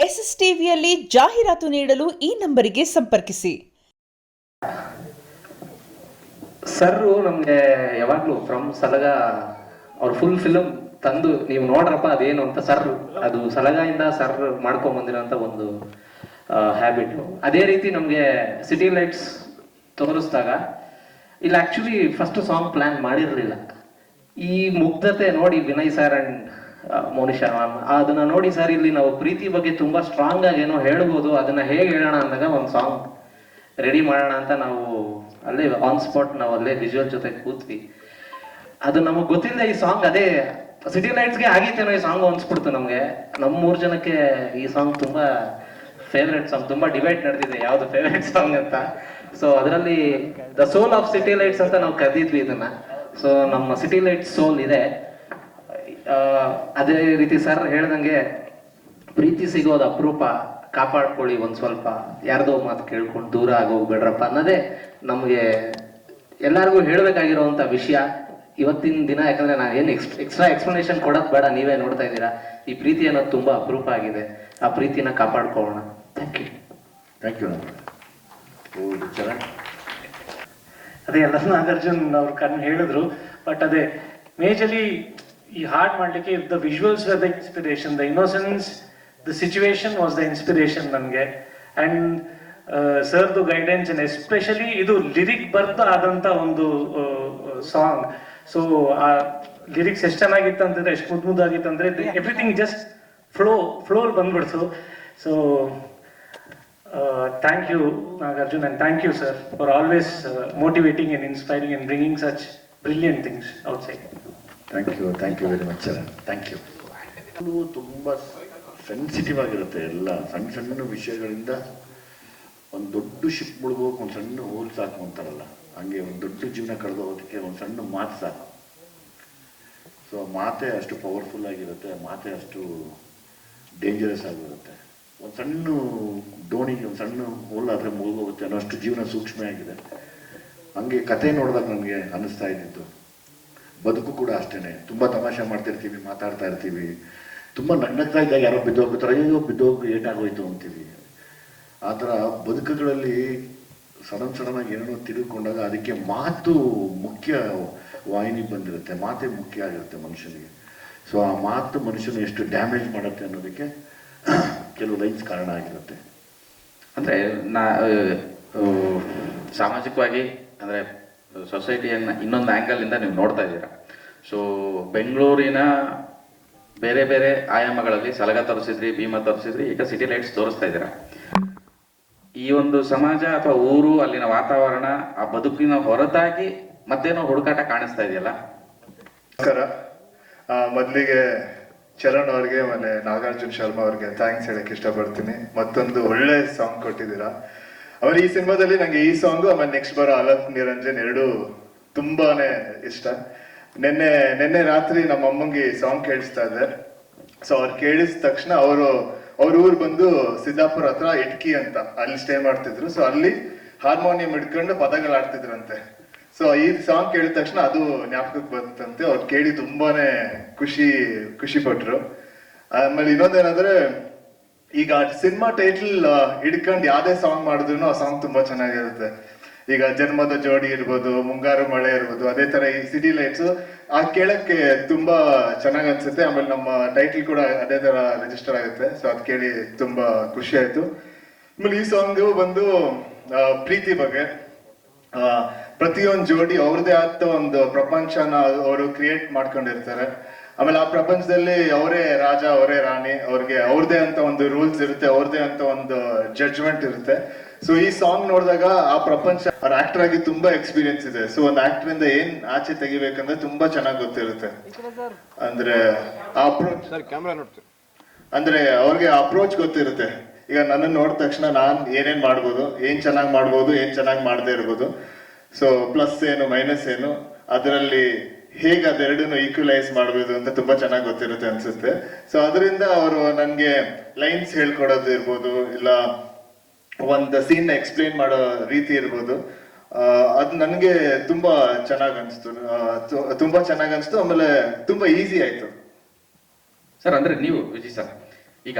S S ಟಿವಿಯಲ್ಲಿ ಜಾಹೀರಾತು ನೀಡಲು ಈ ನಂಬರಿಗೆ ಸಂಪರ್ಕಿಸಿ. ಸರ್ ನಮ್ಗೆ ಯಾವಾಗ್ಲೂ ಫ್ರಮ್ ಸಲಗ ಅವ್ರ ಫುಲ್ ಫಿಲಮ್ ತಂದು ನೀವು ನೋಡ್ರಪ್ಪ ಅದೇನು ಅಂತ ಸರ್ ಅದು ಸಲಗಾಯಿಂದ ಸರ್ ಮಾಡ್ಕೊಂಡ್ ಬಂದಿರೋಂಥ ಒಂದು ಹ್ಯಾಬಿಟ್. ಅದೇ ರೀತಿ ನಮ್ಗೆ ಸಿಟಿ ಲೈಟ್ಸ್ ತೋರಿಸಿದಾಗ ಇಲ್ಲಿ ಆಕ್ಚುಲಿ ಫಸ್ಟ್ ಸಾಂಗ್ ಪ್ಲಾನ್ ಮಾಡಿರ್ಲಿಲ್ಲ. ಈ ಮುಗ್ಧತೆ ನೋಡಿ Vinay sir and Monisha ma'am ಅದನ್ನ ನೋಡಿ ಸರ್ ಇಲ್ಲಿ ನಾವು ಪ್ರೀತಿ ಬಗ್ಗೆ ತುಂಬಾ ಸ್ಟ್ರಾಂಗ್ ಆಗಿ ಏನೋ ಹೇಳ್ಬೋದು, ಅದನ್ನ ಹೇಗೆ ಹೇಳೋಣ ಅಂದಾಗ ಒಂದು ಸಾಂಗ್ ರೆಡಿ ಮಾಡೋಣ ಅಂತ ನಾವು ಅಲ್ಲೇ ಆನ್ ಸ್ಪಾಟ್ ನಾವು ಅಲ್ಲೇ ವಿಜುವಲ್ ಜೊತೆ ಕೂತ್ವಿ. ಅದು ನಮಗೆ ಗೊತ್ತಿಲ್ಲ ಈ ಸಾಂಗ್ ಅದೇ ಸಿಟಿ ಲೈಟ್ಸ್ಗೆ ಆಗೈತೇನೋ ಈ ಸಾಂಗ್ ಅನ್ಸ್ಬಿಡ್ತು ನಮ್ಗೆ. ನಮ್ಮ 3 ಜನಕ್ಕೆ ಈ ಸಾಂಗ್ ತುಂಬಾ ಫೇವ್ರೆಟ್ ಸಾಂಗ್. ತುಂಬಾ ಡಿಬೇಟ್ ನಡೆದಿದೆ ಯಾವ್ದು ಫೇವ್ರೆಟ್ ಸಾಂಗ್ ಅಂತ. ಸೊ ಅದರಲ್ಲಿ the soul of city lights ಅಂತ ನಾವು ಕರೆದಿದ್ವಿ ಇದನ್ನ. ಸೊ ನಮ್ಮ ಸಿಟಿ ಲೈಟ್ಸ್ ಸೋಲ್ ಇದೆ. ಅದೇ ರೀತಿ ಸರ್ ಹೇಳ್ದಂಗೆ ಪ್ರೀತಿ ಸಿಗೋದು ಅಪರೂಪ, ಕಾಪಾಡ್ಕೊಳ್ಳಿ ಒಂದ್ ಸ್ವಲ್ಪ, ಯಾರ್ದೋ ಮಾತು ಕೇಳ್ಕೊಂಡು ದೂರ ಆಗೋಗ್ಬೇಡ್ರಪ್ಪ ಅನ್ನೋದೇ ನಮ್ಗೆ ಎಲ್ಲರಿಗೂ ಹೇಳ್ಬೇಕಾಗಿರೋಂಥ ವಿಷಯ ಇವತ್ತಿನ ದಿನ. ಯಾಕಂದ್ರೆ ನಾನು ಏನು ಎಕ್ಸ್ಟ್ರಾ ಎಕ್ಸ್ಪ್ಲನೇಷನ್ ಕೊಡೋದು ಬೇಡ, ನೀವೇ ನೋಡ್ತಾ ಇದ್ದೀರಾ. ಈ ಪ್ರೀತಿ ಅನ್ನೋದು ತುಂಬಾ ಅಪರೂಪ ಆಗಿದೆ, ಆ ಪ್ರೀತಿನ ಕಾಪಾಡ್ಕೊಳ್ಳೋಣ. Thank you. ಅದೇ ಎಲ್ಲ ನಾಗಾರ್ಜುನ್ ಅವ್ರು ಹೇಳಿದ್ರು. ಬಟ್ ಅದೇ ಮೇಜರ್ಲಿ ಈ ಹಾಡ್ ಮಾಡ್ಲಿಕ್ಕೆ the visuals the inspiration, the innocence, the situation was the inspiration ನನಗೆ. ಅಂಡ್ ಸರ್ದು ಗೈಡೆನ್ಸ್ ಅಂಡ್ ಎಸ್ಪೆಷಲಿ ಇದು ಲಿರಿಕ್ ಬರ್ದು ಆದಂತ ಒಂದು ಸಾಂಗ್. ಸೊ ಆ ಲಿರಿಕ್ಸ್ ಎಷ್ಟು ಚೆನ್ನಾಗಿತ್ತು ಅಂತಂದ್ರೆ, ಎಷ್ಟು ಮುದ್ದಾಗಿತ್ತು ಅಂದ್ರೆ ಎವ್ರಿಥಿಂಗ್ ಜಸ್ಟ್ ಫ್ಲೋ ಬಂದ್ಬಿಡ್ತು. So thank you Nagarjun, and thank you sir for always motivating and inspiring and bringing such brilliant things outside. Thank you very much sir. Thank you. ತುಂಬಾ sensitive ಆಗಿರುತ್ತೆ. ಎಲ್ಲ ಸಣ್ಣ ಸಣ್ಣ ವಿಷಯಗಳಿಂದ ಒಂದು ದೊಡ್ಡ ಶಿಪ್ ಮುಳುಗೋಕೆ ಒಂದು ಸಣ್ಣ ಹೋಲ್ ಸಾಕು ಅಂತಾರಲ್ಲ, ಹಂಗೆ ಒಂದು ದೊಡ್ಡ ಜೀವನ ಕಳೆದೋಗೋದಕ್ಕೆ ಒಂದು ಸಣ್ಣ ಮಾತು ಸಾಕು. ಸೊ ಮಾತೇ ಅಷ್ಟು ಪವರ್ಫುಲ್ ಆಗಿರುತ್ತೆ, ಮಾತೇ ಅಷ್ಟು ಡೇಂಜರಸ್ ಆಗಿರುತ್ತೆ. ಒಂದು ಸಣ್ಣ ದೋಣಿಗೆ ಒಂದು ಸಣ್ಣ ಹೋಲಾದರೆ ಮುಳುಗೋಗುತ್ತೆ ಅನ್ನೋಷ್ಟು ಜೀವನ ಸೂಕ್ಷ್ಮ ಆಗಿದೆ. ಹಂಗೆ ಕತೆ ನೋಡಿದಾಗ ನನಗೆ ಅನ್ನಿಸ್ತಾ ಇದ್ದಿದ್ದು ಬದುಕು ಕೂಡ ಅಷ್ಟೇ. ತುಂಬ ತಮಾಷೆ ಮಾಡ್ತಿರ್ತೀವಿ, ಮಾತಾಡ್ತಾ ಇರ್ತೀವಿ, ತುಂಬ ನಗ್ನಗ್ತಾ ಇದ್ದಾಗ ಯಾರೋ ಬಿದ್ದೋಗ್ಬಿಡ್ತಾರೆ, ಅಯ್ಯೋ ಬಿದ್ದೋಗಿ ಏಟಾಗೋಯ್ತು ಅಂತೀವಿ. ಆ ಥರ ಬದುಕುಗಳಲ್ಲಿ ಸಡನ್ನಾಗಿ ಏನೇನೋ ತಿಳ್ಕೊಂಡಾಗ ಅದಕ್ಕೆ ಮಾತು ಮುಖ್ಯ ವಾಹಿನಿ ಬಂದಿರುತ್ತೆ, ಮಾತೇ ಮುಖ್ಯ ಆಗಿರುತ್ತೆ ಮನುಷ್ಯನಿಗೆ. ಸೊ ಆ ಮಾತು ಮನುಷ್ಯನ ಎಷ್ಟು ಡ್ಯಾಮೇಜ್ ಮಾಡುತ್ತೆ ಅನ್ನೋದಕ್ಕೆ ಕೆಲವು ಲೈನ್ಸ್ ಕಾರಣ ಆಗಿರುತ್ತೆ. ಅಂದರೆ ಸಾಮಾಜಿಕವಾಗಿ ಅಂದರೆ ಸೊಸೈಟಿಯನ್ನು ಇನ್ನೊಂದು ಆ್ಯಂಗಲಿಂದ ನೀವು ನೋಡ್ತಾ ಇದ್ದೀರಾ. ಸೊ ಬೆಂಗಳೂರಿನ ಬೇರೆ ಬೇರೆ ಆಯಾಮಗಳಲ್ಲಿ ಸಲಗ ತೋರಿಸಿದ್ರಿ, ಭೀಮಾ ತೋರಿಸಿದ್ರಿ, ಈಗ ಸಿಟಿ ಲೈಟ್ಸ್ ತೋರಿಸ್ತಾ ಇದ್ದೀರಾ. ಈ ಒಂದು ಸಮಾಜ ಅಥವಾ ಊರು, ಅಲ್ಲಿನ ವಾತಾವರಣ, ಆ ಬದುಕಿನ ಹೊರತಾಗಿ ಮತ್ತೇನೋ ಹುಡುಕಾಟ ಕಾಣಿಸ್ತಾ ಇದೆಯಲ್ಲ. ನಮಸ್ಕಾರ. ಮೊದಲಿಗೆ ಚರಣ್ ಅವ್ರಿಗೆ ಮತ್ತೆ ನಾಗಾರ್ಜುನ್ ಶರ್ಮಾ ಅವ್ರಿಗೆ ಥ್ಯಾಂಕ್ಸ್ ಹೇಳಕ್ ಇಷ್ಟಪಡ್ತೀನಿ. ಮತ್ತೊಂದು ಒಳ್ಳೆ ಸಾಂಗ್ ಕೊಟ್ಟಿದ್ದೀರಾ. ಆಮೇಲೆ ಈ ಸಿನಿಮಾದಲ್ಲಿ ನಂಗೆ ಈ ಸಾಂಗು ಆಮೇಲೆ ನೆಕ್ಸ್ಟ್ ಬರೋ ಅಲಫ್ ನಿರಂಜನ್ ಎರಡು ತುಂಬಾನೇ ಇಷ್ಟ. ನಿನ್ನೆ ರಾತ್ರಿ ನಮ್ಮ ಅಮ್ಮಂಗೆ ಈ ಸಾಂಗ್ ಕೇಳಿಸ್ತಾ ಇದ್ದೆ. ಸೊ ಅವ್ರು ಕೇಳಿದ ತಕ್ಷಣ ಅವ್ರ ಊರು ಬಂದು ಸಿದ್ದಾಪುರ ಹತ್ರ ಇಟ್ಕಿ ಅಂತ ಅಲ್ಲಿ ಸ್ಟೇ ಮಾಡ್ತಿದ್ರು. ಸೊ ಅಲ್ಲಿ ಹಾರ್ಮೋನಿಯಂ ಇಟ್ಕೊಂಡು ಪದಗಳು ಆಡ್ತಿದ್ರಂತೆ. ಸೊ ಈ ಸಾಂಗ್ ಕೇಳಿದ ತಕ್ಷಣ ಅದು ಜ್ಞಾಪಕಕ್ಕೆ ಬಂತಂತೆ. ಅವ್ರು ಕೇಳಿ ತುಂಬಾನೇ ಖುಷಿ ಪಟ್ರು. ಆಮೇಲೆ ಇನ್ನೊಂದೇನಂದ್ರೆ, ಈಗ ಸಿನಿಮಾ ಟೈಟಲ್ ಹಿಡ್ಕೊಂಡು ಯಾವ್ದೇ ಸಾಂಗ್ ಮಾಡಿದ್ರು ಆ ಸಾಂಗ್ ತುಂಬಾ ಚೆನ್ನಾಗಿರುತ್ತೆ. ಈಗ ಜನ್ಮದ ಜೋಡಿ ಇರ್ಬೋದು, ಮುಂಗಾರು ಮಳೆ ಇರ್ಬೋದು, ಅದೇ ತರ ಈ ಸಿಟಿ ಲೈಟ್ಸ್ ಆ ಕೇಳಕ್ಕೆ ತುಂಬಾ ಚೆನ್ನಾಗ್ ಅನ್ಸುತ್ತೆ. ಆಮೇಲೆ ನಮ್ಮ ಟೈಟಲ್ ಕೂಡ ಅದೇ ತರ ರಿಜಿಸ್ಟರ್ ಆಗುತ್ತೆ. ಸೊ ಅದ್ ಕೇಳಿ ತುಂಬಾ ಖುಷಿ ಆಯ್ತು. ಆಮೇಲೆ ಈ ಸಾಂಗ್ ಬಂದು ಪ್ರೀತಿ ಬಗ್ಗೆ. ಪ್ರತಿಯೊಂದು ಜೋಡಿ ಅವ್ರದೇ ಆದ ಒಂದು ಪ್ರಪಂಚನ ಅವರು ಕ್ರಿಯೇಟ್ ಮಾಡ್ಕೊಂಡಿರ್ತಾರೆ. ಆಮೇಲೆ ಆ ಪ್ರಪಂಚದಲ್ಲಿ ಅವರೇ ರಾಜ, ಅವರೇ ರಾಣಿ, ಅವ್ರಿಗೆ ಅವ್ರದೇ ಅಂತ ಒಂದು ರೂಲ್ಸ್ ಇರುತ್ತೆ, ಅವ್ರದೇ ಅಂತ ಒಂದು ಜಡ್ಜ್ಮೆಂಟ್ ಇರುತ್ತೆ. ಸೊ ಈ ಸಾಂಗ್ ನೋಡಿದಾಗ ಆ ಪ್ರಪಂಚ, ಅವ್ರ ಆಕ್ಟರ್ ಆಗಿ ತುಂಬಾ ಎಕ್ಸ್ಪೀರಿಯನ್ಸ್ ಇದೆ. ಸೊ ಒಂದು ಆಕ್ಟರ್ ಇಂದ ಏನ್ ಆಚೆ ತೆಗಿಬೇಕಂದ್ರೆ ತುಂಬಾ ಚೆನ್ನಾಗಿ ಗೊತ್ತಿರುತ್ತೆ. ಅಂದ್ರೆ ಅಂದ್ರೆ ಅವ್ರಿಗೆ ಅಪ್ರೋಚ್ ಗೊತ್ತಿರುತ್ತೆ. ಈಗ ನನ್ನನ್ನು ನೋಡಿದ ತಕ್ಷಣ ನಾನ್ ಏನೇನ್ ಮಾಡ್ಬೋದು, ಏನ್ ಚೆನ್ನಾಗಿ ಮಾಡ್ಬೋದು, ಏನ್ ಚೆನ್ನಾಗಿ ಮಾಡದೇ ಇರ್ಬೋದು. ಸೊ ಪ್ಲಸ್ ಏನು ಮೈನಸ್ ಏನು, ಅದರಲ್ಲಿ ಹೇಗೆ ಅದೆರಡನ್ನು ಈಕ್ವಲೈಸ್ ಮಾಡ್ಬೋದು ಅಂತ ತುಂಬಾ ಚೆನ್ನಾಗಿ ಗೊತ್ತಿರುತ್ತೆ ಅನ್ಸುತ್ತೆ. ಸೊ ಅದರಿಂದ ಅವರು ನನ್ಗೆ ಲೈನ್ಸ್ ಹೇಳ್ಕೊಡೋದು ಇರ್ಬೋದು, ಇಲ್ಲ ಒಂದು ಸೀನ್ ಎಕ್ಸ್ಪ್ಲೇನ್ ಮಾಡೋ ರೀತಿ ಇರ್ಬೋದು, ಅದು ನನಗೆ ತುಂಬಾ ಚೆನ್ನಾಗಿ ಅನಿಸ್ತು. ಆಮೇಲೆ ತುಂಬಾ ಈಸಿ ಆಯ್ತು ಸರ್. ಅಂದ್ರೆ ನೀವು ವಿಜಯ್ ಸರ್ ಈಗ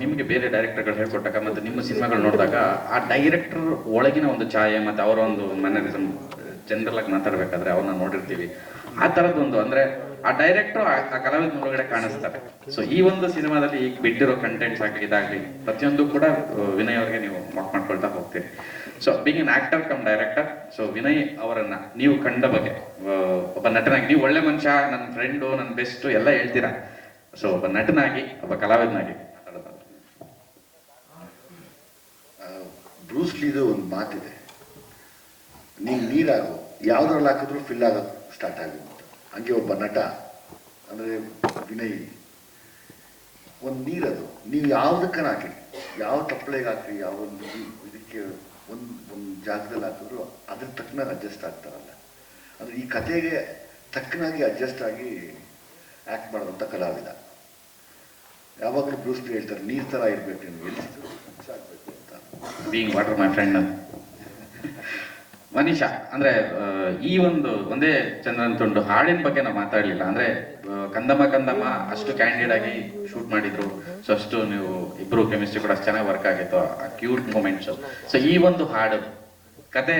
ನಿಮಗೆ ಬೇರೆ ಡೈರೆಕ್ಟರ್ಗಳು ಹೇಳ್ಕೊಟ್ಟಾಗ ಮತ್ತು ನಿಮ್ಮ ಸಿನಿಮಾಗಳು ನೋಡಿದಾಗ ಆ ಡೈರೆಕ್ಟರ್ ಒಳಗಿನ ಒಂದು ಛಾಯೆ ಮತ್ತು ಅವರ ಒಂದು ಮ್ಯಾನರಿಸಮ್ ಜನರಲ್ ಆಗಿ ಮಾತಾಡ್ಬೇಕಾದ್ರೆ ಅವ್ರನ್ನ ನೋಡಿರ್ತೀವಿ. ಆ ಥರದ್ದೊಂದು ಅಂದರೆ ಆ ಡೈರೆಕ್ಟರ್ ಆ ಕಲಾವಿದನ ಒಳಗಡೆ ಕಾಣಿಸ್ತಾರೆ. ಸೊ ಈ ಒಂದು ಸಿನಿಮಾದಲ್ಲಿ ಈಗ ಬಿಟ್ಟಿರೋ ಕಂಟೆಂಟ್ಸ್ ಆಗಲಿ ಇದಾಗಲಿ ಪ್ರತಿಯೊಂದು ಕೂಡ ವಿನಯ್ ಅವ್ರಿಗೆ ನೀವು ಮಾಡ್ಕೊಳ್ತಾ ಹೋಗ್ತೀರಿ. So being an actor come director, so Vinay ಅವರನ್ನ ನೀವು ಕಂಡ ಬಗ್ಗೆ ಒಬ್ಬ ನಟನಾಗಿ, ನೀವು ಒಳ್ಳೆ ಮನುಷ್ಯ, ನನ್ನ ಫ್ರೆಂಡು, ನನ್ನ ಬೆಸ್ಟು ಎಲ್ಲ ಹೇಳ್ತೀರಾ. ಸೊ ಒಬ್ಬ ನಟನಾಗಿ, ಒಬ್ಬ ಕಲಾವಿದನಾಗಿ ಬ್ರೂಸ್ ಲೀದು ಒಂದು ಮಾತಿದೆ, ನೀನು ನೀರಾಗು, ಯಾವುದ್ರಲ್ಲಿ ಹಾಕಿದ್ರು ಫಿಲ್ ಆಗೋದು ಸ್ಟಾರ್ಟ್ ಆಗುತ್ತೆ. ಹಂಗೆ ಒಬ್ಬ ನಟ ಅಂದರೆ ವಿನಯ್ ಒಂದು ನೀರದು, ನೀವು ಯಾವುದಕ್ಕನ ಹಾಕಿ, ಯಾವ ತಪ್ಪಲೆಗೆ ಹಾಕಿ, ಯಾವ ಒಂದು ಇದಕ್ಕೆ ಒಂದು ಜಾಗದಲ್ಲಿ ಹಾಕಿದ್ರು ಅದ್ರ ತಕ್ಕನಾಗಿ ಅಡ್ಜಸ್ಟ್ ಆಗ್ತಾರಲ್ಲ, ಅಂದರೆ ಈ ಕಥೆಗೆ ತಕ್ಕನಾಗಿ ಅಡ್ಜಸ್ಟ್ ಆಗಿ ಆ್ಯಕ್ಟ್ ಮಾಡೋದಂಥ ಕಲಾವಿದ. ಯಾವಾಗಲೂ ಬ್ರೂಸ್ ಲೀ ಹೇಳ್ತಾರೆ, ನೀರು ಥರ ಇರಬೇಕು, ನೀವು ಎಲ್ಲಿ ಆಗಬೇಕು ಅಂತ. ಬೀಯಿಂಗ್ ವಾಟರ್ ಮೈ ಫ್ರೆಂಡ್ ಅಂತ. ಮನೀಷಾ, ಅಂದ್ರೆ ಈ ಒಂದೇ ಚಂದ್ರನ್ ತುಂಡು ಹಾಡಿನ ಬಗ್ಗೆ ನಾವು ಮಾತಾಡ್ಲಿಲ್ಲ. ಅಂದ್ರೆ ಕಂದಮ್ಮ ಕಂದಮ್ಮ ಅಷ್ಟು ಕ್ಯಾಂಡಿಡ್ ಆಗಿ ಶೂಟ್ ಮಾಡಿದ್ರು. ಸೊ ಅಷ್ಟು ನೀವು ಇಬ್ರು ಕೆಮಿಸ್ಟ್ರಿ ಕೂಡ ಅಷ್ಟು ಚೆನ್ನಾಗಿ ವರ್ಕ್ ಆಗಿತ್ತು, ಆ ಕ್ಯೂಟ್ ಮೂಮೆಂಟ್ಸ್. ಸೊ ಈ ಒಂದು ಹಾಡು ಕತೆ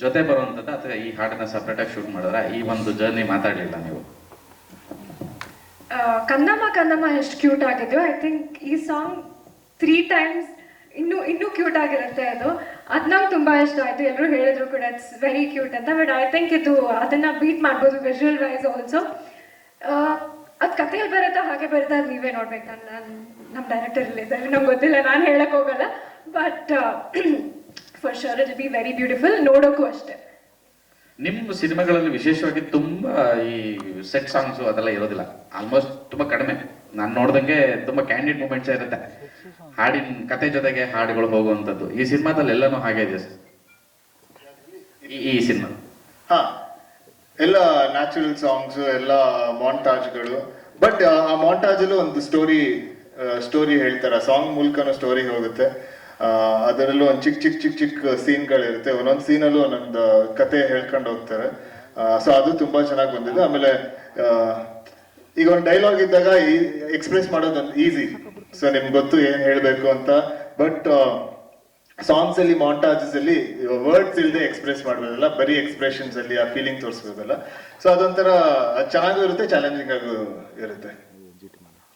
ಜೊತೆ ಬರುವಂಥದ್ದು ಅಥವಾ ಈ ಹಾಡನ್ನ ಸಪ್ರೇಟ್ ಆಗಿ ಶೂಟ್ ಮಾಡಿದ್ರ, ಈ ಒಂದು ಜರ್ನಿ ಮಾತಾಡ್ಲಿಲ್ಲ ನೀವು? ಕಂದಮ್ಮ ಕಂದಮ್ಮ ಎಷ್ಟು ಕ್ಯೂಟ್ ಆಗಿದ್ದು. ಐ ಥಿಂಕ್ ಈ ಸಾಂಗ್ 3 times ಇನ್ನೂ ಕ್ಯೂಟ್ ಆಗಿರುತ್ತೆ. ಅದು ನಂಗೆ ತುಂಬಾ ಇಷ್ಟ ಆಯ್ತು. ಎಲ್ಲರೂ ಹೇಳಿದ್ರು ಕೂಡ ಇಟ್ಸ್ ವೆರಿ ಕ್ಯೂಟ್ ಅಂತ. ಬಟ್ ಐ ಥಿಂಕ್ ಇದು ಅದನ್ನ ಬೀಟ್ ಮಾಡ್ಬೋದು ವಿಜುವಲ್ ವೈಸ್ ಆಲ್ಸೋ. ಅದು ಕಥೆಯಲ್ಲಿ ಬರುತ್ತಾ ಹಾಗೆ ಬರುತ್ತೆ, ಅದು ನೀವೇ ನೋಡ್ಬೇಕು. ನಮ್ಮ ಡೈರೆಕ್ಟರ್ ಇಲ್ಲಿದ್ದಾರೆ, ನಮ್ಗೆ ಗೊತ್ತಿಲ್ಲ, ನಾನು ಹೇಳಕ್ ಹೋಗಲ್ಲ. But for sure it be very beautiful, ನೋಡೋಕ್ಕೂ ಅಷ್ಟೇ. ನಿಮ್ಮ ಸಿನಿಮಾಗಳಲ್ಲಿ ವಿಶೇಷವಾಗಿ ತುಂಬಾ ಈ ಸೆಟ್ ಸಾಂಗ್ಸ್ ಅದೆಲ್ಲ ಇರೋದಿಲ್ಲ, ಆಲ್ಮೋಸ್ಟ್ ತುಂಬಾ ಕಡಿಮೆ. ನಾನು ನೋಡ್ದಂಗೆ ತುಂಬಾ ಕ್ಯಾಂಡಿಡ್ ಮೂಮೆಂಟ್ಸ್ ಇರುತ್ತೆ, ಹಾಡಿನ ಕತೆ ಜೊತೆಗೆ ಹಾಡುಗಳು ಹೋಗುವಂಥದ್ದು. ಈ ಸಿನಿಮಾದಲ್ಲಿ ಎಲ್ಲನೂ ಹಾಗೆ ಇದೆ ಸರ್. ಈ ಸಿನಿಮಾ ಎಲ್ಲ ನ್ಯಾಚುರಲ್ ಸಾಂಗ್ಸ್, ಎಲ್ಲ ಮಾಂಟಾಜ್ಗಳು. ಬಟ್ ಆ ಮಾಂಟಾಜಲ್ಲೂ ಒಂದು ಸ್ಟೋರಿ ಹೇಳ್ತಾರೆ, ಸಾಂಗ್ ಮೂಲಕನೂ ಸ್ಟೋರಿ ಹೋಗುತ್ತೆ. ಅದರಲ್ಲೂ ಒಂದು ಚಿಕ್ಕ ಸೀನ್ಗಳಿರುತ್ತೆ, ಒಂದೊಂದು ಸೀನಲ್ಲೂ ಒಂದೊಂದು ಕತೆ ಹೇಳ್ಕೊಂಡು ಹೋಗ್ತಾರೆ. ಸೊ ಅದು ತುಂಬಾ ಚೆನ್ನಾಗಿ ಬಂದಿದೆ. ಆಮೇಲೆ ಈಗ ಒಂದು ಡೈಲಾಗ್ ಇದ್ದಾಗ ಎಕ್ಸ್ಪ್ರೆಸ್ ಮಾಡೋದು ಈಸಿ, ಸೊ ನಿಮ್ಗೆ ಗೊತ್ತು ಏನ್ ಹೇಳ್ಬೇಕು ಅಂತ. ಬಟ್ ಸಾಂಗ್ಸ್ ಅಲ್ಲಿ, ಮಾಂಟಾಜಸ್ ಅಲ್ಲಿ ವರ್ಡ್ಸ್ ಇಲ್ಲದೆ ಎಕ್ಸ್ಪ್ರೆಸ್ ಮಾಡ್ಬೋದಲ್ಲ, ಬರೀ ಎಕ್ಸ್ಪ್ರೆಷನ್ಸ್ ಅಲ್ಲಿ ಆ ಫೀಲಿಂಗ್ ತೋರಿಸ್ಬೋದಲ್ಲ. ಸೊ ಅದೊಂಥರ ಚೆನ್ನಾಗೂ ಇರುತ್ತೆ, ಚಾಲೆಂಜಿಂಗ್ ಆಗೂ ಇರುತ್ತೆ.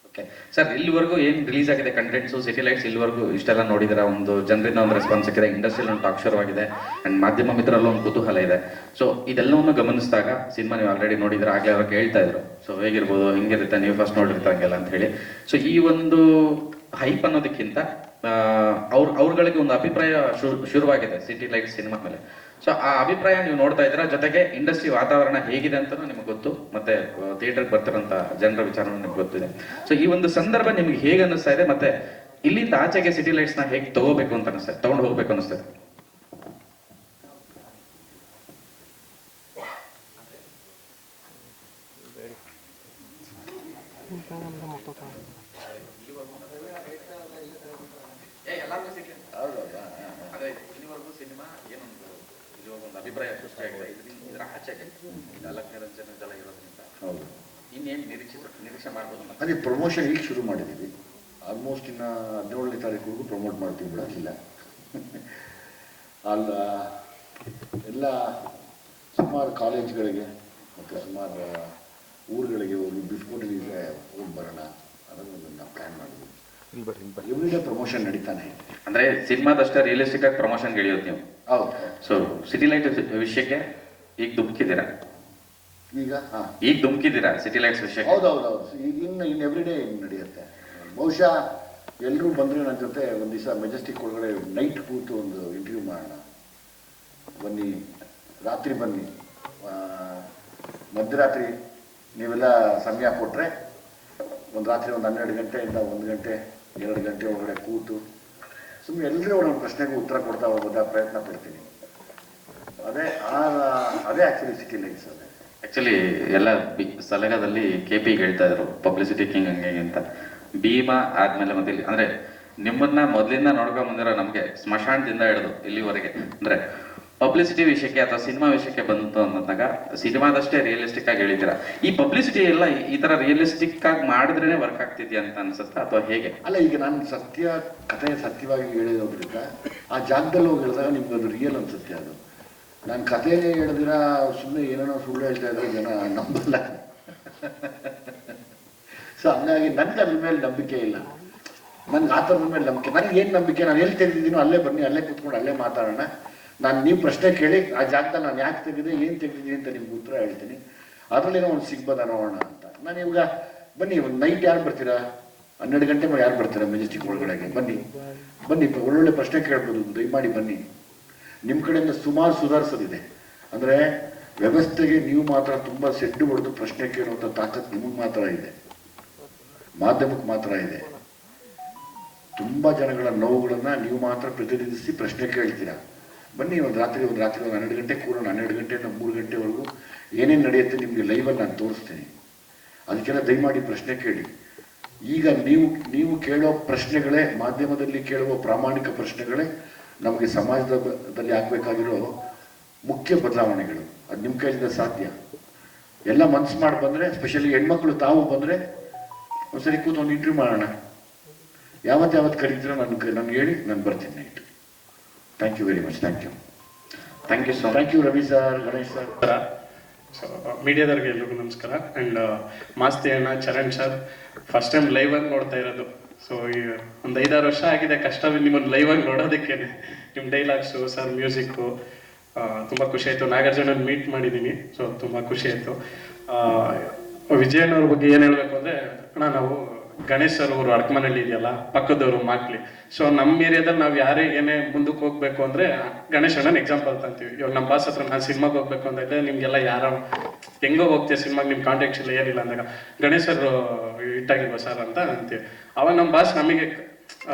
ಓಕೆ ಸರ್, ಇಲ್ಲಿವರೆಗೂ ಏನು ರಿಲೀಸ್ ಆಗಿದೆ ಕಂಟೆಂಟ್ಸು, ಸಿಟಿ ಲೈಟ್ಸ್, ಇಲ್ಲಿವರೆಗೂ ಇಷ್ಟೆಲ್ಲ ನೋಡಿದಿರ, ಒಂದು ಜನರಿಂದ ಒಂದು ರೆಸ್ಪಾನ್ಸ್ ಸಿಕ್ಕಿದೆ, ಇಂಡಸ್ಟ್ರಿಯಲ್ಲಿ ಒಂದು ಟಾಕ್ ಶುರುವಾಗಿದೆ, ಆ್ಯಂಡ್ ಮಾಧ್ಯಮ ಮಿತ್ರರಲ್ಲೂ ಒಂದು ಕುತೂಹಲ ಇದೆ. ಸೊ ಇದೆಲ್ಲವನ್ನು ಗಮನಿಸಿದಾಗ ಸಿನಿಮಾ ನೀವು ಆಲ್ರೆಡಿ ನೋಡಿದ್ರೆ, ಆಗಲೇ ಅವ್ರಿಗೆ ಹೇಳ್ತಾ ಇದ್ರು, ಸೊ ಹೇಗಿರ್ಬೋದು, ಹಿಂಗಿರುತ್ತೆ, ನೀವು ಫಸ್ಟ್ ನೋಡಿರ್ತಾಂಗೆಲ್ಲ ಅಂತ ಹೇಳಿ. ಸೊ ಈ ಒಂದು ಹೈಪ್ ಅನ್ನೋದಕ್ಕಿಂತ ಅವ್ರಗಳಿಗೆ ಒಂದು ಅಭಿಪ್ರಾಯ ಶುರುವಾಗಿದೆ ಸಿಟಿ ಲೈಟ್ಸ್ ಸಿನಿಮಾ ಮೇಲೆ. ಸೊ ಆ ಅಭಿಪ್ರಾಯ ನೀವು ನೋಡ್ತಾ ಇದ್ದೀರಾ, ಜೊತೆಗೆ ಇಂಡಸ್ಟ್ರಿ ವಾತಾವರಣ ಹೇಗಿದೆ ಅಂತ ನಿಮ್ಗೆ ಗೊತ್ತು, ಮತ್ತೆ ಥಿಯೇಟರ್ಗೆ ಬರ್ತಿರೋಂಥ ಜನರ ವಿಚಾರ ನಿಮ್ಗೆ ಗೊತ್ತಿದೆ. ಸೊ ಈ ಒಂದು ಸಂದರ್ಭ ನಿಮ್ಗೆ ಹೇಗೆ ಅನ್ನಿಸ್ತಾ ಇದೆ, ಮತ್ತೆ ಇಲ್ಲಿಂದ ಆಚೆಗೆ ಸಿಟಿ ಲೈಟ್ಸ್ನ ಹೇಗೆ ತಗೋಬೇಕು ಅಂತ ಅನಿಸ್ತದೆ, ತಗೊಂಡು ಹೋಗ್ಬೇಕು ಅನಿಸ್ತದೆ? ಅಭಿಪ್ರಾಯ ಸೃಷ್ಟಿಯಾಗಿದೆ, ಇದರ ಆಚೆಗೆ ನಾಲ್ಕು ನಿರಂಜನ ಜಲ ಇರೋದ್ರಿಂದ ಹೌದು, ಇನ್ನೇನು ನಿರೀಕ್ಷೆ ಮಾಡ್ಬೋದು? ಅದೇ ಪ್ರಮೋಷನ್ ಈಗ ಶುರು ಮಾಡಿದ್ದೀವಿ. ಆಲ್ಮೋಸ್ಟ್ ಇನ್ನು 17ನೇ ತಾರೀಕು ಪ್ರಮೋಟ್ ಮಾಡ್ತೀವಿ, ಬಿಡೋಕ್ಕಿಲ್ಲ. ಅಲ್ಲ ಎಲ್ಲ ಸುಮಾರು ಕಾಲೇಜ್ಗಳಿಗೆ ಮತ್ತು ಸುಮಾರು ಊರುಗಳಿಗೆ ಹೋಗಿ ಬಿಫೋರ್ ರಿಲೀಸ್ಗೆ ಹೋಗಿ ಬರೋಣ ಅನ್ನೋದು ನಾವು ಪ್ಲ್ಯಾನ್ ಮಾಡಿದ್ವಿ. ಎವ್ರಿಡೇ ಪ್ರಮೋಷನ್ ನಡೀತಾನೆ. ಅಂದ್ರೆ ಸಿನಿಮಾದಷ್ಟೇ ರಿಯಲಿಸ್ಟಿಕ್ ಆಗಿ ಪ್ರಮೋಷನ್ ಗೆಳೆಯೋದು ನೀವು. ಹೌದು. ಸೊ ಸಿಟಿ ಲೈಟ್ ವಿಷಯಕ್ಕೆ ಈಗ ಧುಮುಕಿದ್ದೀರಾ? ಈಗ ಧುಮುಕಿದ್ದೀರಾ ಸಿಟಿ ಲೈಟ್ಸ್ ವಿಷಯಕ್ಕೆ? ಹೌದೌದು. ಈಗ ಇನ್ನು ಎವ್ರಿಡೇ ನಡೆಯುತ್ತೆ. ಬಹುಶಃ ಎಲ್ಲರೂ ಬಂದರೆ ನನ್ನ ಜೊತೆ ಒಂದು ದಿವಸ ಮೆಜೆಸ್ಟಿಕ್ ಒಳಗಡೆ ನೈಟ್ ಕೂತು ಒಂದು ಇಂಟರ್ವ್ಯೂ ಮಾಡೋಣ. ಬನ್ನಿ, ರಾತ್ರಿ ಬನ್ನಿ, ಮಧ್ಯರಾತ್ರಿ ನೀವೆಲ್ಲ ಸಮಯ ಕೊಟ್ಟರೆ ಒಂದು ರಾತ್ರಿ ಒಂದು 12 ಗಂಟೆಯಿಂದ 1 ಗಂಟೆ 2 ಗಂಟೆ ಒಳಗಡೆ ಕೂತು ಸುಮ್ಮನೆ ಎಲ್ಲರೂ ಒಂದೊಂದು ಪ್ರಶ್ನೆಗೂ ಉತ್ತರ ಕೊಡ್ತಾ ಹೋಗೋದ ಪ್ರಯತ್ನ ಪಡ್ತೀನಿ. ಅದೇ ಆ್ಯಕ್ಚುಲಿ ಸಿಟಿ ಲೈಟ್ಸ್. ಅದೇ ಆ್ಯಕ್ಚುಲಿ ಎಲ್ಲ ಸಲಗದಲ್ಲಿ KP ಹೇಳ್ತಾ ಇದ್ರು ಪಬ್ಲಿಸಿಟಿ ಕಿಂಗ್ ಹಂಗೆ ಅಂತ. ಭೀಮಾ ಆದ್ಮೇಲೆ ಮತ್ತೆ ಇಲ್ಲಿ ಅಂದ್ರೆ ನಿಮ್ಮನ್ನ ಮೊದಲಿಂದ ನೋಡ್ಕೊಂಡ್ ಬಂದಿರೋ ನಮಗೆ ಸ್ಮಶಾನದಿಂದ ಹಿಡಿದು ಇಲ್ಲಿವರೆಗೆ ಅಂದ್ರೆ ಪಬ್ಲಿಸಿಟಿ ವಿಷಯಕ್ಕೆ ಅಥವಾ ಸಿನಿಮಾ ವಿಷಯಕ್ಕೆ ಬಂತು ಅಂದಾಗ ಸಿನಿಮಾದಷ್ಟೇ ರಿಯಲಿಸ್ಟಿಕ್ ಆಗಿ ಹೇಳಿದ್ದೀರಾ. ಈ ಪಬ್ಲಿಸಿಟಿ ಎಲ್ಲ ಈ ತರ ರಿಯಲಿಸ್ಟಿಕ್ ಆಗಿ ಮಾಡಿದ್ರೇನೆ ವರ್ಕ್ ಆಗ್ತಿದ್ಯಾ ಅಂತ ಅನ್ಸುತ್ತಾ ಅಥವಾ ಹೇಗೆ? ಅಲ್ಲ, ಈಗ ನಾನು ಕಥೆ ಸತ್ಯವಾಗಿ ಹೇಳಿರೋದ್ರಿಂದ ಆ ಜಾಗದಲ್ಲಿ ಹೋಗಿ ಹೇಳಿದಾಗ ನಿಮ್ಗೆ ಅದು ರಿಯಲ್ ಅನ್ಸುತ್ತೆ. ಅದು ನಾನು ಕಥೆನೇ ಹೇಳಿದಿರ ಸುಮ್ಮನೆ ಏನೇನೋ ಸುಳ್ಳು ಹೇಳ್ತಾ ಇದ್ರೆ ಜನ ನಂಬಲ್ಲ. ಸೊ ಹಂಗಾಗಿ ನನ್ಗೆ ಅದ್ರ ಮೇಲೆ ನಂಬಿಕೆ ಇಲ್ಲ. ನನ್ಗೆ ಆ ಥರದ ಮೇಲೆ ನಂಬಿಕೆ. ನನಗೆ ಏನು ನಂಬಿಕೆ, ನಾನು ಎಲ್ಲಿ ತೆಗೆದಿದ್ದೀನೋ ಅಲ್ಲೇ ಬನ್ನಿ, ಅಲ್ಲೇ ಕೂತ್ಕೊಂಡು ಅಲ್ಲೇ ಮಾತಾಡೋಣ. ನೀವು ಪ್ರಶ್ನೆ ಕೇಳಿ ಆ ಜಾಗದಲ್ಲಿ ನಾನು ಯಾಕೆ ತೆಗೆದೆ, ಏನು ತೆಗೆದಿದ್ದೀನಿ ಅಂತ ನಿಮ್ಗೆ ಉತ್ತರ ಹೇಳ್ತೀನಿ. ಅದರಲ್ಲೇನೋ ಒಂದು ಸಿಗ್ಬೋದ ನೋಡೋಣ ಅಂತ. ನಾನು ಇವಾಗ ಬನ್ನಿ, ಒಂದು ನೈಟ್ ಯಾರು ಬರ್ತೀರಾ? 12 ಗಂಟೆ ಮೇಲೆ ಯಾರು ಬರ್ತೀರಾ ಮೆಜೆಸ್ಟಿಕ್ ಒಳಗಡೆಗೆ? ಬನ್ನಿ, ಒಳ್ಳೊಳ್ಳೆ ಪ್ರಶ್ನೆ ಕೇಳ್ಬೋದು, ದಯಮಾಡಿ ಬನ್ನಿ. ನಿಮ್ಮ ಕಡೆಯಿಂದ ಸುಮಾರು ಸುಧಾರಿಸೋದಿದೆ. ಅಂದರೆ ವ್ಯವಸ್ಥೆಗೆ ನೀವು ಮಾತ್ರ ತುಂಬ ಸೆಡ್ಡು ಹೊಡೆದು ಪ್ರಶ್ನೆ ಕೇಳುವಂಥ ತಾಕತ್ತು ನಿಮಗೆ ಮಾತ್ರ ಇದೆ, ಮಾಧ್ಯಮಕ್ಕೆ ಮಾತ್ರ ಇದೆ. ತುಂಬ ಜನಗಳ ನೋವುಗಳನ್ನು ನೀವು ಮಾತ್ರ ಪ್ರತಿನಿಧಿಸಿ ಪ್ರಶ್ನೆ ಕೇಳ್ತೀರಾ. ಬನ್ನಿ, ಒಂದು ರಾತ್ರಿ 12 ಗಂಟೆ ಕೂರೋಣ. 12 ಗಂಟೆಯಿಂದ 3 ಗಂಟೆವರೆಗೂ ಏನೇನು ನಡೆಯುತ್ತೆ ನಿಮಗೆ ಲೈವಲ್ಲಿ ನಾನು ತೋರಿಸ್ತೀನಿ. ಅದಕ್ಕೆಲ್ಲ ದಯಮಾಡಿ ಪ್ರಶ್ನೆ ಕೇಳಿ. ಈಗ ನೀವು ಕೇಳೋ ಪ್ರಶ್ನೆಗಳೇ, ಮಾಧ್ಯಮದಲ್ಲಿ ಕೇಳುವ ಪ್ರಾಮಾಣಿಕ ಪ್ರಶ್ನೆಗಳೇ ನಮಗೆ ಸಮಾಜದಲ್ಲಿ ಆಗಬೇಕಾಗಿರೋ ಮುಖ್ಯ ಬದಲಾವಣೆಗಳು. ಅದು ನಿಮ್ಮ ಕೈಯಿಂದ ಸಾಧ್ಯ. ಎಲ್ಲ ಮನ್ಸು ಮಾಡಿ ಬಂದರೆ, ಸ್ಪೆಷಲಿ ಹೆಣ್ಮಕ್ಳು ತಾವು ಬಂದರೆ ಒಂದ್ಸರಿ ಕೂತು ಒಂದು ಇಂಟರ್ವ್ಯೂ ಮಾಡೋಣ. ಯಾವತ್ತು ಕರೀತೀರೋ ನನಗೆ ಹೇಳಿ, ನಾನು ಬರ್ತೀನಿ night. Thank you very much. Thank you so much. Thank you Ravi sir, Ganesh sir. So ಮೀಡಿಯಾದವ್ರಿಗೆ ಎಲ್ರಿಗೂ ನಮಸ್ಕಾರ. ಆ್ಯಂಡ್ ಮಾಸ್ತಿ ಅಣ್ಣ, Charan sir, first time live ಆಗಿ ನೋಡ್ತಾ ಇರೋದು. ಸೊ ಒಂದು 5-6 ವರ್ಷ ಆಗಿದೆ ಕಷ್ಟ ನಿಮ್ಮನ್ನು ಲೈವ್ ಆಗಿ ನೋಡೋದಕ್ಕೆ. ನಿಮ್ಮ ಡೈಲಾಗ್ಸು, ಸರ್ ಮ್ಯೂಸಿಕ್ಕು ತುಂಬ ಖುಷಿ ಆಯಿತು. ನಾಗಾರ್ಜುನ ಮೀಟ್ ಮಾಡಿದ್ದೀನಿ, ಸೊ ತುಂಬ ಖುಷಿ ಆಯಿತು. ವಿಜಯನವ್ರ ಬಗ್ಗೆ ಏನು ಹೇಳಬೇಕು ಅಂದರೆ, ಅಣ್ಣ ನಾವು ಗಣೇಶ್ ಸರ್ ಅವರು ಅಡ್ಕಮನೆಯಲ್ಲಿ ಇದೆಯಲ್ಲ, ಪಕ್ಕದವರು ಮಾಕ್ಲಿ. ಸೊ ನಮ್ಮ ಏರಿಯಾದಲ್ಲಿ ನಾವು ಯಾರೇ ಏನೇ ಮುಂದಕ್ಕೆ ಹೋಗ್ಬೇಕು ಅಂದರೆ ಗಣೇಶ್ ಅಣ್ಣನ ಎಕ್ಸಾಂಪಲ್ ತಂತೀವಿ. ಇವಾಗ ನಮ್ಮ ಬಾಸ್ ಹತ್ರ ನಾನು ಸಿನಿಮಾಗೆ ಹೋಗ್ಬೇಕು ಅಂದರೆ ನಿಮಗೆಲ್ಲ ಯಾರೋ ಹೆಂಗೋ ಹೋಗ್ತೀವಿ ಸಿನಿಮಾಗೆ, ನಿಮ್ಮ ಕಾಂಟ್ಯಾಕ್ಟ್ಸ್ ಇಲ್ಲ ಏನಿಲ್ಲ ಅಂದಾಗ ಗಣೇಶ್ ಸರ್ ಇಟ್ಟಾಗಿಲ್ವ ಸರ್ ಅಂತ ಅಂತೀವಿ. ಅವಾಗ ನಮ್ಮ ಬಾಸ್ ನಮಗೆ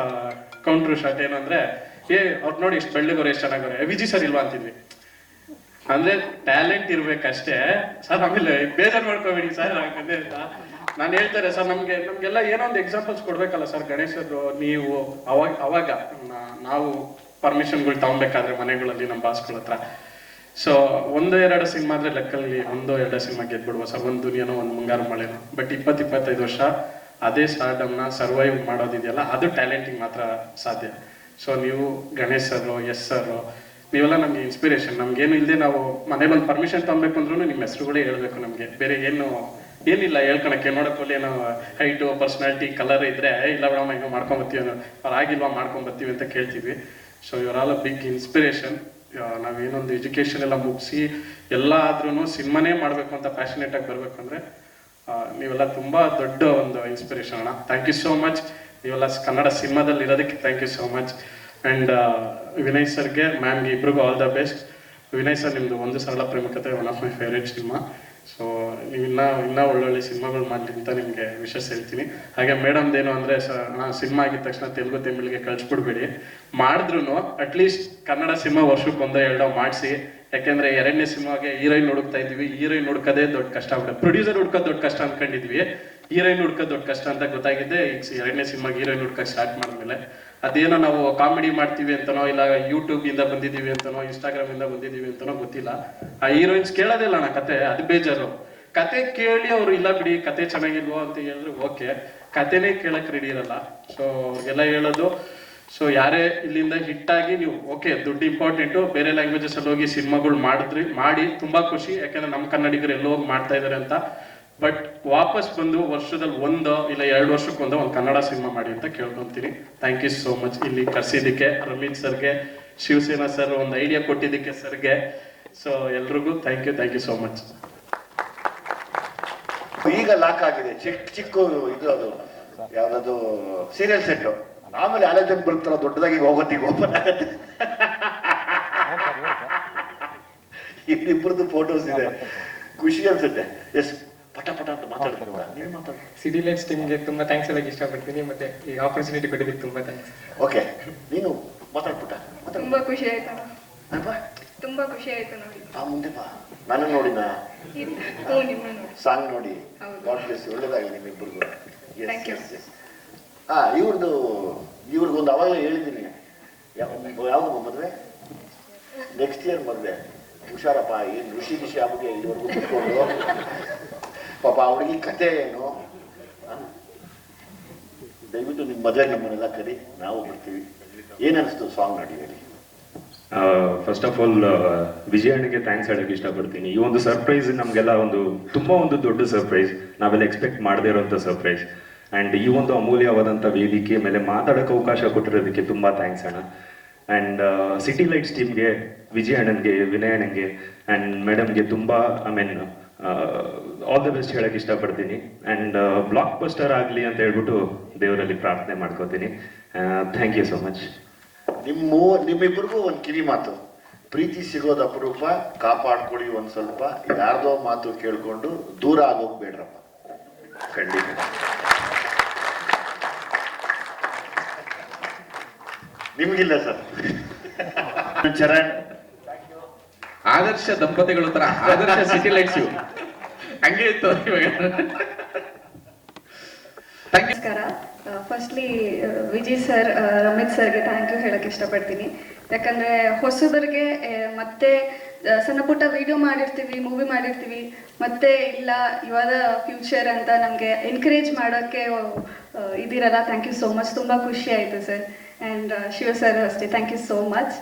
ಕೌಂಟ್ರ್ ಶಾಟ್ ಏನಂದರೆ, ಅವ್ರು ನೋಡಿ ಇಷ್ಟು ಬೆಳ್ಳಿಗೋರು ಎಷ್ಟು ಚೆನ್ನಾಗವ್ರೆ, ವಿಜಯ್ ಸರ್ ಇಲ್ವಾ ಅಂತಿದ್ವಿ. ಅಂದ್ರೆ ಟ್ಯಾಲೆಂಟ್ ಇರ್ಬೇಕಷ್ಟೇ ಸರ್. ಆಮೇಲೆ ಬೇಜಾರು ಮಾಡ್ಕೋಬೇಡಿ ಸರ್ ಅಂತ ನಾನು ಹೇಳ್ತಾರೆ ಸರ್. ನಮ್ಗೆಲ್ಲ ಏನೋ ಒಂದು ಎಕ್ಸಾಂಪಲ್ಸ್ ಕೊಡ್ಬೇಕಲ್ಲ ಸರ್. ಗಣೇಶರು ನೀವು ಅವಾಗ ನಾವು ಪರ್ಮಿಷನ್ಗಳು ತಗೊಬೇಕಾದ್ರೆ ಮನೆಗಳಲ್ಲಿ ನಮ್ಮ ಬಾಸ್ಗಳ ಹತ್ರ. ಸೊ 1-2 ಸಿನಿಮಾ ಆದ್ರೆ ಲೆಕ್ಕಲ್ಲಿ 1-2 ಸಿನಿಮಾ ಗೆದ್ಬಿಡುವ ಸರ್. ಒಂದು ದುನಿಯಾನೋ, ಒಂದು ಮುಂಗಾರು ಮಳೆನೋ. ಬಟ್ 20-25 ವರ್ಷ ಅದೇ ಸ್ಟಾರ್ಡಮ್ನ ಸರ್ವೈವ್ ಮಾಡೋದಿದೆಯಲ್ಲ, ಅದು ಟ್ಯಾಲೆಂಟಿಗೆ ಮಾತ್ರ ಸಾಧ್ಯ. ಸೊ ನೀವು ಗಣೇಶ್ ಸರ್, ಎಸ್ ಸರ್, ನೀವೆಲ್ಲ ನಮಗೆ ಇನ್ಸ್ಪಿರೇಷನ್. ನಮ್ಗೇನು ಇಲ್ಲದೆ ನಾವು ಮನೇಲಿ ಒಂದು ಪರ್ಮಿಷನ್ ತಗೊಬೇಕು ಅಂದ್ರೂ ನಿಮ್ಮ ಹೆಸರುಗಳೇ ಹೇಳ್ಬೇಕು ನಮಗೆ. ಬೇರೆ ಏನಿಲ್ಲ ಹೇಳ್ಕೊಳಕ್ಕೆ. ನೋಡೋಕ್ಕೋಲಿ ಏನೋ ಹೈಟು, ಪರ್ಸ್ನಾಲಿಟಿ, ಕಲರ್ ಇದ್ರೆ ಇಲ್ಲ ಬಿಡಮ್ಮ ಹಿಂಗೆ ಮಾಡ್ಕೊಂಬತ್ತೀವಿ, ಅವ್ರು ಆಗಿಲ್ವಾ ಮಾಡ್ಕೊಂಬತ್ತೀವಿ ಅಂತ ಕೇಳ್ತೀವಿ. ಸೊ ಇವರ್ ಆಲ್ ಅ ಬಿಗ್ ಇನ್ಸ್ಪಿರೇಷನ್. ನಾವೇನೊಂದು ಎಜುಕೇಷನ್ ಎಲ್ಲ ಮುಗಿಸಿ ಎಲ್ಲ ಆದ್ರೂ ಸಿನಿಮಾನೇ ಮಾಡಬೇಕು ಅಂತ ಪ್ಯಾಷನೇಟ್ ಆಗಿ ಬರಬೇಕು ಅಂದರೆ ನೀವೆಲ್ಲ ತುಂಬ ದೊಡ್ಡ ಒಂದು ಇನ್ಸ್ಪಿರೇಷನ್ ಅಣ್ಣ. Thank you so much. ನೀವೆಲ್ಲ ಕನ್ನಡ ಸಿನಿಮಾದಲ್ಲಿ ಇರೋದಕ್ಕೆ thank you so much. And Vinay ಸರ್ಗೆ, ಮ್ಯಾಮ್ಗೆ, ಇಬ್ರಿಗೂ all the best. Vinay sir, ನಿಮ್ಮದು Ondu Sarala Premakathe one of my favourite cinema. So ನೀವು ಇನ್ನೂ ಒಳ್ಳೊಳ್ಳೆ ಸಿನಿಮಾಗಳು ಮಾಡಲಿ ಅಂತ ನಿಮಗೆ ವಿಶೇಷ ಹೇಳ್ತೀನಿ. ಹಾಗೆ ಮೇಡಮ್ದೇನು ಅಂದರೆ ಸರ್, ನಾನು ಸಿನಿಮಾ ಆಗಿದ ತಕ್ಷಣ ತೆಲುಗು ತಮಿಳಿಗೆ ಕಳಿಸ್ಬಿಡ್ಬೇಡಿ. ಮಾಡಿದ್ರು ಅಟ್ಲೀಸ್ಟ್ ಕನ್ನಡ ಸಿನಿಮಾ ವರ್ಷಕ್ಕೆ 1-2 ಮಾಡಿಸಿ. ಯಾಕೆಂದರೆ 2ನೇ ಸಿನಿಮಾಗೆ ಹೀರೋಯಿನ್ ಹುಡುಕ್ತಾ ಇದ್ವಿ. ಹೀರೋಯಿನ್ ಹುಡ್ಕೋದೇ ದೊಡ್ಡ ಕಷ್ಟ ಆಗ್ಬಿಡುತ್ತೆ. ಪ್ರೊಡ್ಯೂಸರ್ ಹುಡ್ಕೋದು ದೊಡ್ಡ ಕಷ್ಟ ಅನ್ಕೊಂಡಿದ್ವಿ, ಹೀರೋಯಿನ್ ಹುಡ್ಕೋದು ದೊಡ್ಡ ಕಷ್ಟ ಅಂತ ಗೊತ್ತಾಗಿದ್ದೆ ಈಗ 2ನೇ ಸಿನಿಮಾಗೆ ಹೀರೋಯಿನ್ ಹುಡ್ಕೋಕೆ ಸ್ಟಾರ್ಟ್ ಮಾಡಿದ್ಮೇಲೆ. ಅದೇನೋ ನಾವು ಕಾಮಿಡಿ ಮಾಡ್ತೀವಿ ಅಂತನೋ, ಇಲ್ಲ ಯೂಟ್ಯೂಬಿಂದ ಬಂದಿದ್ದೀವಿ ಅಂತನೋ, ಇನ್ಸ್ಟಾಗ್ರಾಮಿಂದ ಬಂದಿದ್ದೀವಿ ಅಂತನೋ ಗೊತ್ತಿಲ್ಲ, ಆ ಹೀರೋಯಿನ್ಸ್ ಕೇಳೋದಿಲ್ಲ ನಾ ಕತೆ. ಅದು ಬೇಜಾರು. ಕತೆ ಕೇಳಿ ಅವರು ಇಲ್ಲ ಬಿಡಿ ಕತೆ ಚೆನ್ನಾಗಿಲ್ವೋ ಅಂತ ಹೇಳಿದ್ರೆ ಓಕೆ, ಕತೆನೇ ಕೇಳಕ್ಕೆ ರೆಡಿ ಇರಲ್ಲ. ಸೊ ಎಲ್ಲ ಹೇಳೋದು, ಸೊ ಯಾರೇ ಇಲ್ಲಿಂದ ಹಿಟ್ಟಾಗಿ ನೀವು ಓಕೆ, ದುಡ್ಡು ಇಂಪಾರ್ಟೆಂಟು, ಬೇರೆ ಲ್ಯಾಂಗ್ವೇಜಸ್ ಅಲ್ಲಿ ಹೋಗಿ ಸಿನಿಮಾಗಳು ಮಾಡಿ ತುಂಬಾ ಖುಷಿ. ಯಾಕಂದ್ರೆ ನಮ್ಮ ಕನ್ನಡಿಗರು ಎಲ್ಲೋ ಹೋಗಿ ಮಾಡ್ತಾ ಇದಾರೆ ಅಂತ. ಬಟ್ ವಾಪಸ್ ಬಂದು ವರ್ಷದಲ್ಲಿ 1 ಇಲ್ಲ 2 ವರ್ಷಕ್ಕೊಂದು ಒಂದು ಕನ್ನಡ ಸಿನಿಮಾ ಮಾಡಿ ಅಂತ ಕೇಳ್ಕೊಂತೀನಿ. ಥ್ಯಾಂಕ್ ಯು ಸೋ ಮಚ್ ಇಲ್ಲಿ ಕರ್ಸಿದ್ದಕ್ಕೆ, ರಮೀತ್ ಸರ್ಗೆ, ಶಿವಸೇನಾ ಸರ್ ಒಂದು ಐಡಿಯಾ ಕೊಟ್ಟಿದ್ದಕ್ಕೆ ಸರ್ಗೆ. ಸೊ ಎಲ್ರಿಗೂ ಥ್ಯಾಂಕ್ ಯು ಸೋ ಮಚ್. ಈಗ ಲಾಕ್ ಆಗಿದೆ ಚಿಕ್ಕ ಇದು, ಅದು ಯಾವ್ದದು ಸೀರಿಯಲ್ ಸೆಟ್. ಆಮೇಲೆ ಆಲೋಚನೆ ಬರ್ತಾರ ದೊಡ್ಡದಾಗಿ ಹೋಗೋದಿಗೆ ಓಪನ್ ಆಗುತ್ತೆ. ಇಬ್ಬರದ್ದು ಫೋಟೋಸ್ ಇದೆ, ಖುಷಿ ಅನ್ಸುತ್ತೆ. ಎಸ್ ಪಟ ಅಂತ ಮಾತಾಡ್ತಾರೆ. ಸಿಟಿ ಲೈಟ್ಸ್ ಟೀಮ್ಗೆ ತುಂಬಾ ಥ್ಯಾಂಕ್ಸ್ ಹೇಳಕ್ಕೆ ಇಷ್ಟಪಡ್ತೀನಿ. ಮತ್ತೆ ಈ ಆಪರ್ಚುನಿಟಿ ಕೊಟ್ಟಿದ್ದಕ್ಕೆ ತುಂಬಾ ಥ್ಯಾಂಕ್ಸ್. ಓಕೆ, ನೀನು ಮಾತಾಡ್ಬಿಟ್ಟ. ತುಂಬಾ ಖುಷಿ ಆಯ್ತು, ತುಂಬಾ ಖುಷಿ ಆಯ್ತು ನೋಡಿ. ಮುಂದೆ ಬಾ, ನಾನು ನೋಡಿನ ನಿಮ್ಮನ್ನ ನೋಡಿ, ಸಾಂಗ್ ನೋಡಿ. God bless, ಒಳ್ಳೇದಾಗಿ ನಿಮ್ಮಿಬ್ಬರಿಗೂ. ಇವ್ರಿಗೊಂದು ಅವಾಗಲೇ ಹೇಳಿದ್ದೀನಿ. ಯಾವ್ದು ಮದುವೆ ನೆಕ್ಸ್ಟ್ ಇಯರ್ ಮದುವೆ ಹುಷಾರಪ್ಪ, ಏನು ಋಷಿ ಆಗ್ಬಿಟ್ಟು ಇಲ್ಲಿವರೆಗೂ ಕೂತ್ಕೊಂಡು ಪಾಪ ಅವಳಿಗೆ ಕತೆ ಏನು. ದಯವಿಟ್ಟು ನಿಮ್ಮ ಮದುವೆಗೆ ನಮ್ಮನ್ನೆಲ್ಲ ಕರಿ, ನಾವು ಬರ್ತೀವಿ. ಏನು ಅನಿಸ್ತು ಸಾಂಗ್ ನಡಿಯಲ್ಲಿ? ಫಸ್ಟ್ ಆಫ್ ಆಲ್ ವಿಜಯಣ್ಣಗೆ ಥ್ಯಾಂಕ್ಸ್ ಹೇಳಕ್ಕೆ ಇಷ್ಟಪಡ್ತೀನಿ. ಈ ಒಂದು ಸರ್ಪ್ರೈಸ್ ನಮಗೆಲ್ಲ ತುಂಬಾ ಒಂದು ದೊಡ್ಡ ಸರ್ಪ್ರೈಸ್, ನಾವೆಲ್ಲ ಎಕ್ಸ್ಪೆಕ್ಟ್ ಮಾಡದೇ ಇರೋಂಥ ಸರ್ಪ್ರೈಸ್. ಆ್ಯಂಡ್ ಈ ಒಂದು ಅಮೂಲ್ಯವಾದಂಥ ವೇದಿಕೆ ಮೇಲೆ ಮಾತಾಡೋಕ್ಕೆ ಅವಕಾಶ ಕೊಟ್ಟಿರೋದಕ್ಕೆ ತುಂಬ ಥ್ಯಾಂಕ್ಸ್ ಅಣ್ಣ. ಆ್ಯಂಡ್ ಸಿಟಿ ಲೈಟ್ಸ್ ಟೀಮ್ಗೆ, ವಿಜಯ್ ಅಣ್ಣನಿಗೆ, ವಿನಯ್ ಅಣ್ಣನಿಗೆ ಆ್ಯಂಡ್ ಮೇಡಮ್ಗೆ ತುಂಬ ಆಲ್ ದ ಬೆಸ್ಟ್ ಹೇಳಕ್ಕೆ ಇಷ್ಟಪಡ್ತೀನಿ. ಆ್ಯಂಡ್ ಬ್ಲಾಕ್ ಬಸ್ಟರ್ ಆಗಲಿ ಅಂತ ಹೇಳ್ಬಿಟ್ಟು ದೇವರಲ್ಲಿ ಪ್ರಾರ್ಥನೆ ಮಾಡ್ಕೋತೀನಿ. Thank you so much. ನಿಮ್ಮಿಬ್ಬರಿಗೂ ಒಂದು ಕಿವಿ ಮಾತು, ಪ್ರೀತಿ ಸಿಗೋದು ಅಪರೂಪ, ಕಾಪಾಡ್ಕೊಳ್ಳಿ ಒಂದು ಸ್ವಲ್ಪ. ಯಾರ್ದೋ ಮಾತು ಕೇಳ್ಕೊಂಡು ದೂರ ಆಗೋಗ್ಬೇಡ್ರಪ್ಪ. ಖಂಡಿತ. ನಿಮ್ಗಿಲ್ಲ ಸರ್. ಚರಣ್, ಆದರ್ಶ ದಂಪತಿಗಳ ತರ ಆದರ್ಶ ಸಿಟಿ ಲೈಟ್ಸ್ ಹಂಗೆ ಇತ್ತು ಇವಾಗ. ನಮಸ್ಕಾರ. ಫಸ್ಟ್ಲಿ ವಿಜಯ್ ಸರ್, ರಮೇಶ್ ಸರ್ಗೆ ಥ್ಯಾಂಕ್ ಯು ಹೇಳಕ್ಕೆ ಇಷ್ಟಪಡ್ತೀನಿ. ಯಾಕಂದರೆ ಹೊಸಬರಿಗೆ ಮತ್ತೆ ಸಣ್ಣ ಪುಟ್ಟ ವಿಡಿಯೋ ಮಾಡಿರ್ತೀವಿ, ಮೂವಿ ಮಾಡಿರ್ತೀವಿ, ಮತ್ತೆ ಇಲ್ಲ ಇವಾಗ ಫ್ಯೂಚರ್ ಅಂತ ನಮಗೆ ಎನ್ಕರೇಜ್ ಮಾಡೋಕ್ಕೆ ಇದಿರಲ್ಲ. ಥ್ಯಾಂಕ್ ಯು ಸೋ ಮಚ್, ತುಂಬ ಖುಷಿ ಆಯಿತು ಸರ್. ಆ್ಯಂಡ್ ಶಿವ ಸರ್ ಅಷ್ಟೇ, ಥ್ಯಾಂಕ್ ಯು ಸೋ ಮಚ್.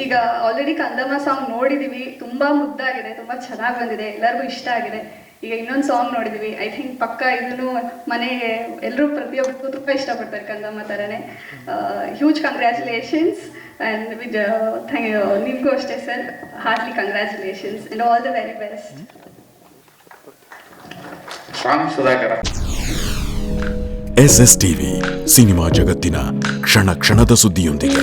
ಈಗ ಆಲ್ರೆಡಿ ಕಂದಮ್ಮ ಸಾಂಗ್ ನೋಡಿದ್ದೀವಿ, ತುಂಬ ಮುದ್ದಾಗಿದೆ, ತುಂಬ ಚೆನ್ನಾಗಿ ಬಂದಿದೆ, ಎಲ್ಲರಿಗೂ ಇಷ್ಟ ಆಗಿದೆ. ಈಗ ಇನ್ನೊಂದು ಸಾಂಗ್ ನೋಡಿದ್ದೀವಿ, ಐ ಥಿಂಕ್ ಪಕ್ಕ ಇದನ್ನು ಮನೆಗೆ ಎಲ್ಲರೂ ಪ್ರತಿಯೊಬ್ಬರು ತುಂಬ ಇಷ್ಟಪಡ್ತಾರೆ ಕಂದಮ್ಮ ಥರನೇ. Huge congratulations and thank you. ನಿಮಗೂ ಅಷ್ಟೇ sir, heartly congratulations and all the very best. Ram Sudhakara. SS TV, cinema ಜಗತ್ತಿನ ಕ್ಷಣ ಕ್ಷಣದ ಸುದ್ದಿಯೊಂದಿಗೆ.